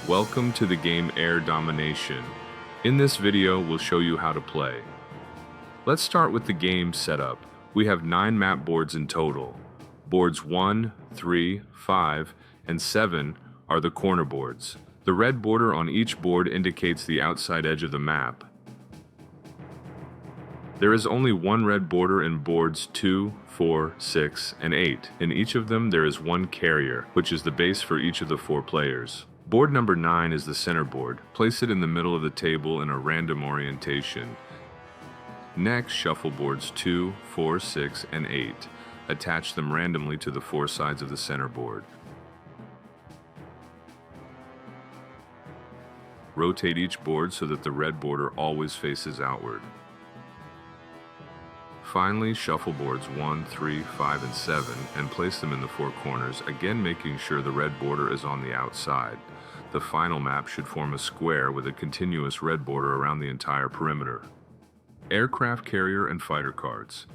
Welcome to the game Air Domination. In this video, we'll show you how to play. Let's start with the game setup. We have 9 map boards in total. Boards 1, 3, 5, and 7 are the corner boards. The red border on each board indicates the outside edge of the map. There is only one red border in boards 2, 4, 6, and 8. In each of them, there is one carrier, which is the base for each of the 4 players. Board number 9 is the center board. Place it in the middle of the table in a random orientation. Next, shuffle boards 2, 4, 6, and 8. Attach them randomly to the 4 sides of the center board. Rotate each board so that the red border always faces outward. Finally, shuffle boards 1, 3, 5, and 7 and place them in the 4 corners, again making sure the red border is on the outside. The final map should form a square with a continuous red border around the entire perimeter. Aircraft carrier and fighter cards.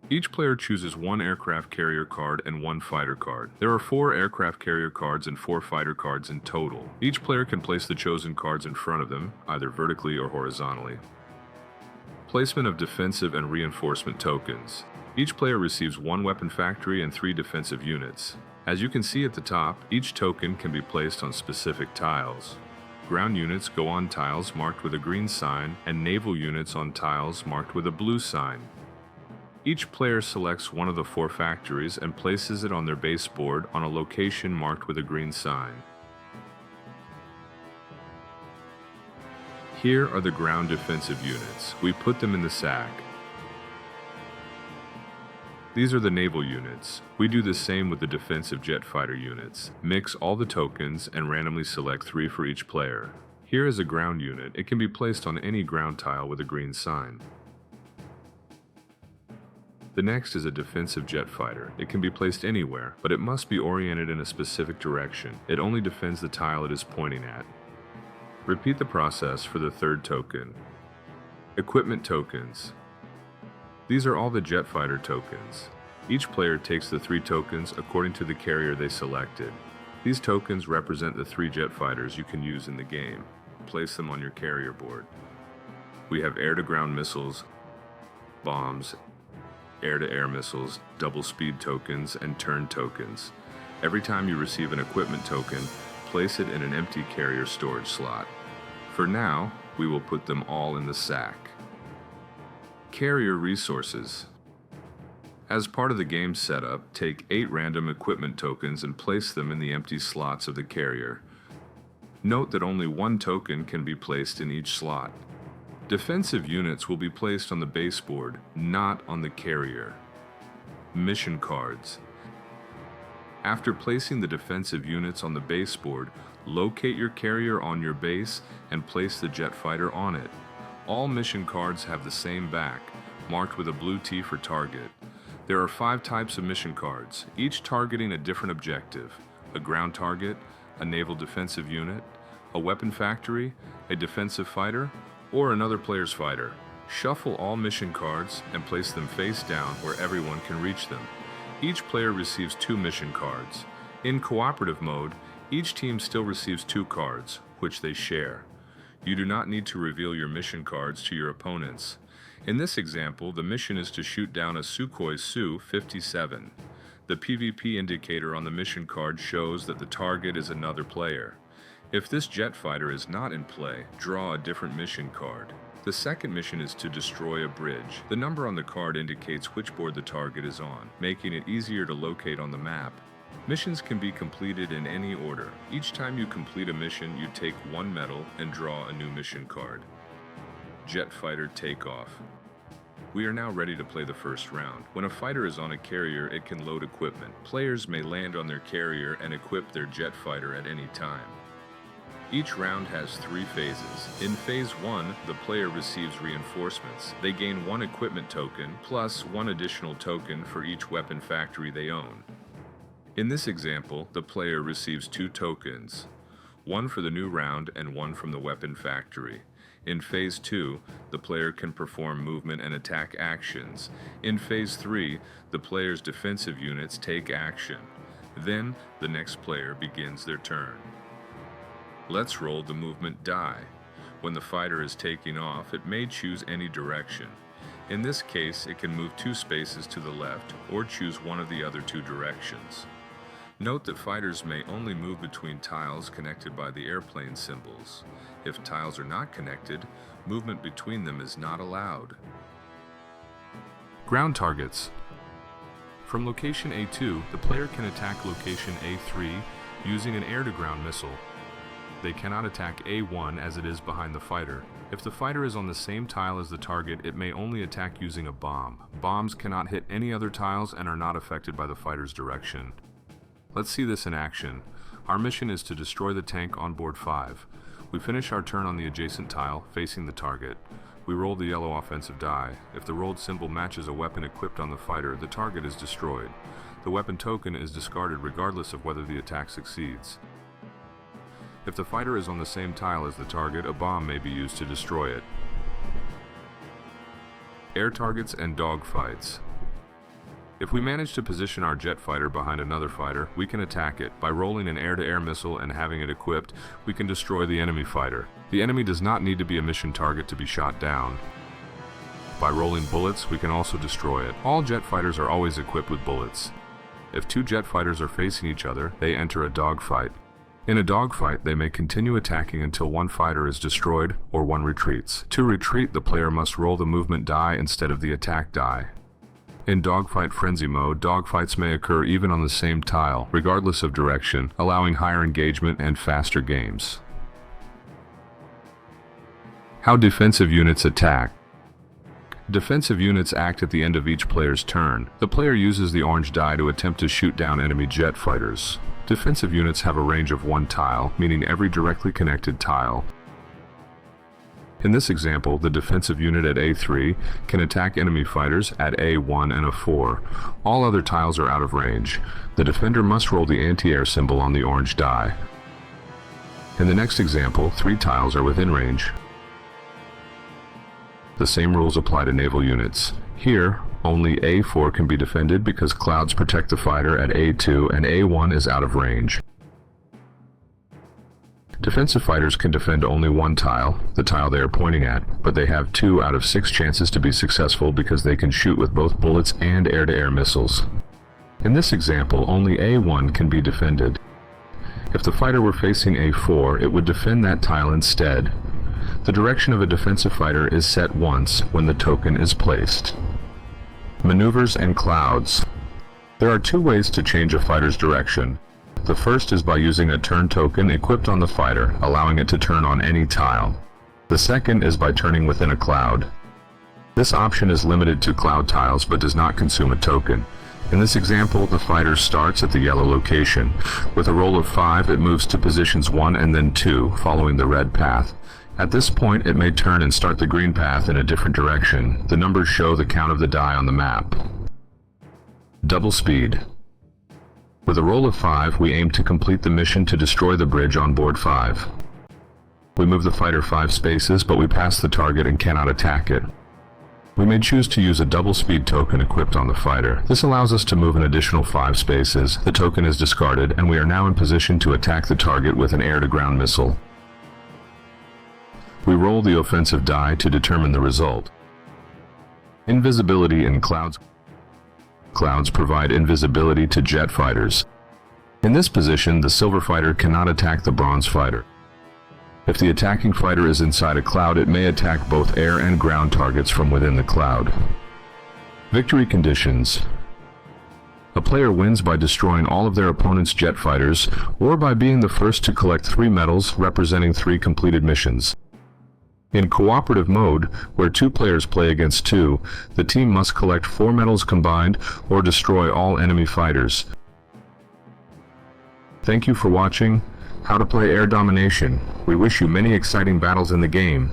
Each player chooses 1 aircraft carrier card and 1 fighter card. There are 4 aircraft carrier cards and 4 fighter cards in total. Each player can place the chosen cards in front of them, either vertically or horizontally. Placement of defensive and reinforcement tokens. Each player receives 1 weapon factory and 3 defensive units. As you can see at the top, each token can be placed on specific tiles. Ground units go on tiles marked with a green sign, and naval units on tiles marked with a blue sign. Each player selects one of the 4 factories and places it on their base board on a location marked with a green sign. Here are the ground defensive units. We put them in the sack. These are the naval units. We do the same with the defensive jet fighter units. Mix all the tokens and randomly select 3 for each player. Here is a ground unit. It can be placed on any ground tile with a green sign. The next is a defensive jet fighter. It can be placed anywhere, but it must be oriented in a specific direction. It only defends the tile it is pointing at. Repeat the process for the 3rd token. Equipment tokens. These are all the jet fighter tokens. Each player takes the 3 tokens according to the carrier they selected. These tokens represent the 3 jet fighters you can use in the game. Place them on your carrier board. We have air-to-ground missiles, bombs, air-to-air missiles, double-speed tokens, and turn tokens. Every time you receive an equipment token, place it in an empty carrier storage slot. For now, we will put them all in the sack. Carrier resources. As part of the game setup, take 8 random equipment tokens and place them in the empty slots of the carrier. Note that only 1 token can be placed in each slot. Defensive units will be placed on the base board, not on the carrier. Mission cards. After placing the defensive units on the base board, locate your carrier on your base and place the jet fighter on it. All mission cards have the same back, marked with a blue T for target. There are 5 types of mission cards, each targeting a different objective: a ground target, a naval defensive unit, a weapon factory, a defensive fighter, or another player's fighter. Shuffle all mission cards and place them face down where everyone can reach them. Each player receives 2 mission cards. In cooperative mode, each team still receives 2 cards, which they share. You do not need to reveal your mission cards to your opponents. In this example, the mission is to shoot down a Sukhoi Su-57. The PvP indicator on the mission card shows that the target is another player. If this jet fighter is not in play, draw a different mission card. The second mission is to destroy a bridge. The number on the card indicates which board the target is on, making it easier to locate on the map. Missions can be completed in any order. Each time you complete a mission, you take 1 medal and draw a new mission card. Jet fighter takeoff. We are now ready to play the first round. When a fighter is on a carrier, it can load equipment. Players may land on their carrier and equip their jet fighter at any time. Each round has 3 phases. In phase 1, the player receives reinforcements. They gain 1 equipment token, plus 1 additional token for each weapon factory they own. In this example, the player receives 2 tokens, 1 for the new round and 1 from the weapon factory. In phase 2, the player can perform movement and attack actions. In phase 3, the player's defensive units take action. Then, the next player begins their turn. Let's roll the movement die. When the fighter is taking off, it may choose any direction. In this case, it can move 2 spaces to the left or choose one of the other 2 directions. Note that fighters may only move between tiles connected by the airplane symbols. If tiles are not connected, movement between them is not allowed. Ground targets. From location A2, the player can attack location A3 using an air-to-ground missile. They cannot attack A1 as it is behind the fighter. If the fighter is on the same tile as the target, it may only attack using a bomb. Bombs cannot hit any other tiles and are not affected by the fighter's direction. Let's see this in action. Our mission is to destroy the tank on board 5. We finish our turn on the adjacent tile, facing the target. We roll the yellow offensive die. If the rolled symbol matches a weapon equipped on the fighter, the target is destroyed. The weapon token is discarded regardless of whether the attack succeeds. If the fighter is on the same tile as the target, a bomb may be used to destroy it. Air targets and dogfights. If we manage to position our jet fighter behind another fighter, we can attack it. By rolling an air-to-air missile and having it equipped, we can destroy the enemy fighter. The enemy does not need to be a mission target to be shot down. By rolling bullets, we can also destroy it. All jet fighters are always equipped with bullets. If 2 jet fighters are facing each other, they enter a dogfight. In a dogfight, they may continue attacking until one fighter is destroyed or one retreats. To retreat, the player must roll the movement die instead of the attack die. In dogfight frenzy mode, dogfights may occur even on the same tile, regardless of direction, allowing higher engagement and faster games. How defensive units attack. Defensive units act at the end of each player's turn. The player uses the orange die to attempt to shoot down enemy jet fighters. Defensive units have a range of 1 tile, meaning every directly connected tile. In this example, the defensive unit at A3 can attack enemy fighters at A1 and A4. All other tiles are out of range. The defender must roll the anti-air symbol on the orange die. In the next example, 3 tiles are within range. The same rules apply to naval units. Here, only A4 can be defended because clouds protect the fighter at A2 and A1 is out of range. Defensive fighters can defend only 1 tile, the tile they are pointing at, but they have 2 out of 6 chances to be successful because they can shoot with both bullets and air-to-air missiles. In this example, only A1 can be defended. If the fighter were facing A4, it would defend that tile instead. The direction of a defensive fighter is set once when the token is placed. Maneuvers and clouds. There are 2 ways to change a fighter's direction. The first is by using a turn token equipped on the fighter, allowing it to turn on any tile. The second is by turning within a cloud. This option is limited to cloud tiles but does not consume a token. In this example, the fighter starts at the yellow location. With a roll of 5, it moves to positions 1 and then 2, following the red path. At this point, it may turn and start the green path in a different direction. The numbers show the count of the die on the map. Double speed. With a roll of 5, we aim to complete the mission to destroy the bridge on board 5. We move the fighter 5 spaces, but we pass the target and cannot attack it. We may choose to use a double speed token equipped on the fighter. This allows us to move an additional 5 spaces. The token is discarded, and we are now in position to attack the target with an air-to-ground missile. We roll the offensive die to determine the result. Invisibility in clouds. Clouds provide invisibility to jet fighters. In this position, the silver fighter cannot attack the bronze fighter. If the attacking fighter is inside a cloud, it may attack both air and ground targets from within the cloud. Victory conditions. A player wins by destroying all of their opponent's jet fighters, or by being the first to collect 3 medals representing 3 completed missions. In cooperative mode, where 2 players play against 2, the team must collect 4 medals combined or destroy all enemy fighters. Thank you for watching How to Play Air Domination. We wish you many exciting battles in the game.